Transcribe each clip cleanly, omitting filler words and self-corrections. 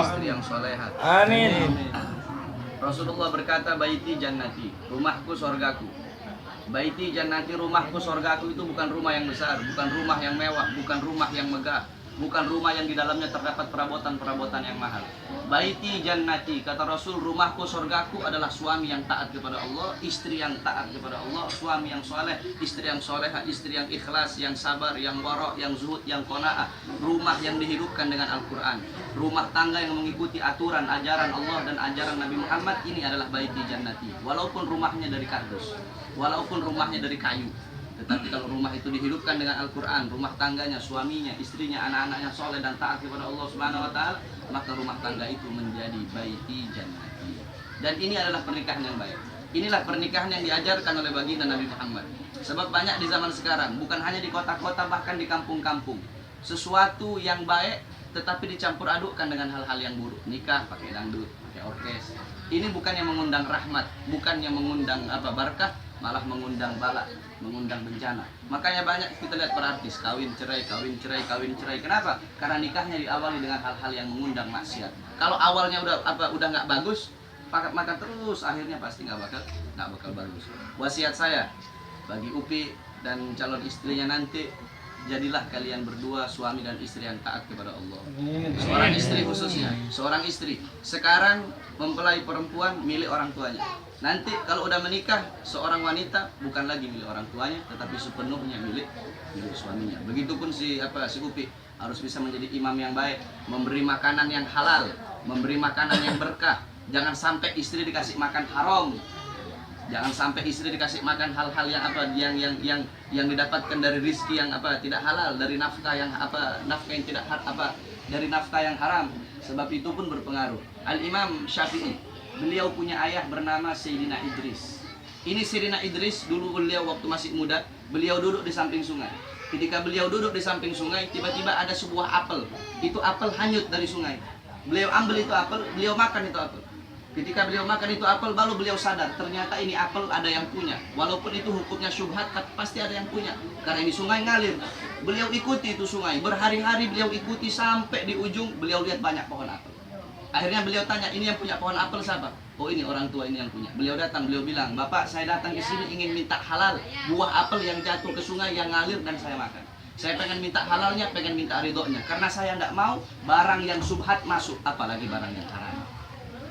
istri yang soleha. Amin. Rasulullah berkata, baiti jannati, rumahku sorgaku. Baiti jannati, rumahku sorgaku itu bukan rumah yang besar, bukan rumah yang mewah, bukan rumah yang megah, bukan rumah yang di dalamnya terdapat perabotan-perabotan yang mahal. Baiti jannati, kata Rasul, rumahku sorgaku adalah suami yang taat kepada Allah, istri yang taat kepada Allah, suami yang soleh, istri yang soleha, istri yang ikhlas, yang sabar, yang warok, yang zuhud, yang qanaah. Rumah yang dihidupkan dengan Al-Quran, rumah tangga yang mengikuti aturan, ajaran Allah dan ajaran Nabi Muhammad, ini adalah baiti jannati. Walaupun rumahnya dari kardus, walaupun rumahnya dari kayu, tetapi kalau rumah itu dihidupkan dengan Al-Quran, rumah tangganya, suaminya, istrinya, anak-anaknya soleh dan taat kepada Allah Subhanahu Wa Taala, maka rumah tangga itu menjadi baiti jannati. Dan ini adalah pernikahan yang baik. Inilah pernikahan yang diajarkan oleh baginda Nabi Muhammad. Sebab banyak di zaman sekarang, bukan hanya di kota-kota, bahkan di kampung-kampung, sesuatu yang baik tetapi dicampur adukkan dengan hal-hal yang buruk. Nikah pakai dangdut, pakai orkes. Ini bukan yang mengundang rahmat, bukan yang mengundang berkah, malah mengundang bala, mengundang bencana. Makanya banyak kita lihat para artis kawin cerai, kawin cerai, kawin cerai. Kenapa? Karena nikahnya diawali dengan hal-hal yang mengundang maksiat. Kalau awalnya udah nggak bagus, maka terus akhirnya pasti nggak bakal bagus. Wasiat saya bagi Upi dan calon istrinya nanti, jadilah kalian berdua suami dan istri yang taat kepada Allah. Seorang istri khususnya, seorang istri sekarang mempelai perempuan milik orang tuanya. Nanti kalau udah menikah, seorang wanita bukan lagi milik orang tuanya, tetapi sepenuhnya milik suaminya. Begitupun si Upi harus bisa menjadi imam yang baik, memberi makanan yang halal, memberi makanan yang berkah. Jangan sampai istri dikasih makan haram. Jangan sampai istri dikasih makan hal-hal yang didapatkan dari rizki yang tidak halal, dari nafkah yang dari nafkah yang haram. Sebab itu pun berpengaruh. Al-Imam Syafi'i, beliau punya ayah bernama Sayyidina Idris. Ini Sayyidina Idris, dulu beliau waktu masih muda, beliau duduk di samping sungai. Ketika beliau duduk di samping sungai, tiba-tiba ada sebuah apel. Itu apel hanyut dari sungai. Beliau ambil itu apel, beliau makan itu apel. Ketika beliau makan itu apel, baru beliau sadar, ternyata ini apel ada yang punya. Walaupun itu hukumnya syubhat, pasti ada yang punya. Karena ini sungai ngalir. Beliau ikuti itu sungai, berhari-hari beliau ikuti sampai di ujung, beliau lihat banyak pohon apel. Akhirnya beliau tanya, ini yang punya pohon apel siapa? Oh, ini orang tua ini yang punya. Beliau datang, beliau bilang, Bapak, saya datang ke sini ingin minta halal buah apel yang jatuh ke sungai, yang ngalir dan saya makan. Saya pengen minta halalnya, pengen minta ridhonya. Karena saya tidak mau barang yang subhat masuk, apalagi barang yang haram.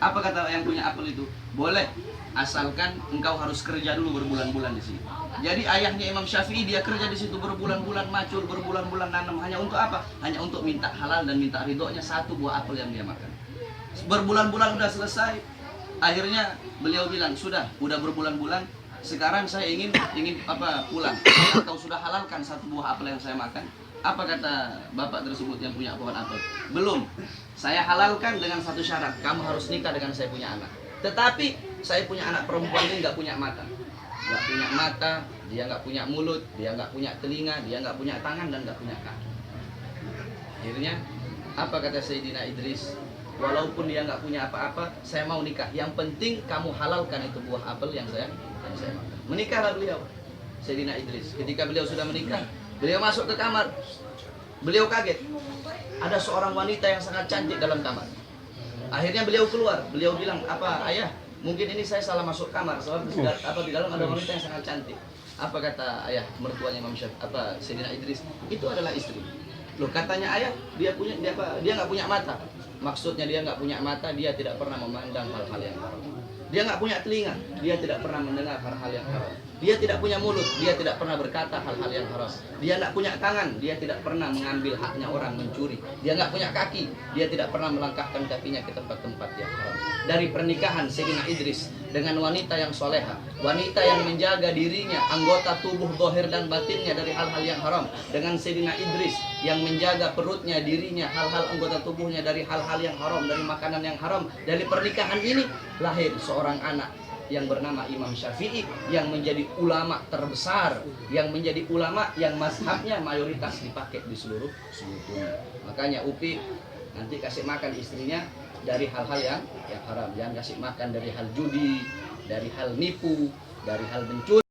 Apa kata yang punya apel itu? Boleh, asalkan engkau harus kerja dulu berbulan-bulan di sini. Jadi ayahnya Imam Syafi'i, dia kerja di situ berbulan-bulan, macul, berbulan-bulan nanam. Hanya untuk apa? Hanya untuk minta halal dan minta ridhonya satu buah apel yang dia makan. Berbulan-bulan udah selesai. Akhirnya beliau bilang, sudah berbulan-bulan. Sekarang saya ingin pulang. Kau sudah halalkan satu buah apel yang saya makan. Apa kata bapak tersebut yang punya pohon apel? Belum. Saya halalkan dengan satu syarat. Kamu harus nikah dengan saya punya anak. Tetapi saya punya anak perempuan ini nggak punya mata. Nggak punya mata, dia nggak punya mulut, dia nggak punya telinga, dia nggak punya tangan dan nggak punya kaki. Akhirnya apa kata Sayyidina Idris? Walaupun dia nggak punya apa-apa, saya mau nikah. Yang penting kamu halalkan itu buah apel yang saya makan. Menikahlah beliau, Sayyidina Idris. Ketika beliau sudah menikah, beliau masuk ke kamar. Beliau kaget. Ada seorang wanita yang sangat cantik dalam kamar. Akhirnya beliau keluar. Beliau bilang, apa ayah? Mungkin ini saya salah masuk kamar. Sebab di dalam ada wanita yang sangat cantik. Apa kata ayah mertuanya Imam Syafi'i? Sayyidina Idris? Itu adalah istri. Loh, katanya ayah dia nggak punya mata. Maksudnya dia nggak punya mata, dia tidak pernah memandang hal-hal yang haram. Dia nggak punya telinga, dia tidak pernah mendengar hal-hal yang haram. Dia tidak punya mulut, dia tidak pernah berkata hal-hal yang haram. Dia nggak punya tangan, dia tidak pernah mengambil haknya orang, mencuri. Dia nggak punya kaki, dia tidak pernah melangkahkan kakinya ke tempat-tempat yang haram. Dari pernikahan Sayyidina Idris dengan wanita yang soleha, wanita yang menjaga dirinya, anggota tubuh zahir dan batinnya dari hal-hal yang haram, dengan Sayyidina Idris yang menjaga perutnya, dirinya, hal-hal anggota tubuhnya dari hal-hal yang haram, dari makanan yang haram. Dari pernikahan ini lahir seorang anak yang bernama Imam Syafi'i, yang menjadi ulama terbesar, yang menjadi ulama yang mazhabnya mayoritas dipakai di seluruh dunia. Makanya Upi nanti kasih makan istrinya dari hal-hal yang haram. Jangan kasih makan dari hal judi, dari hal nipu, dari hal mencuri.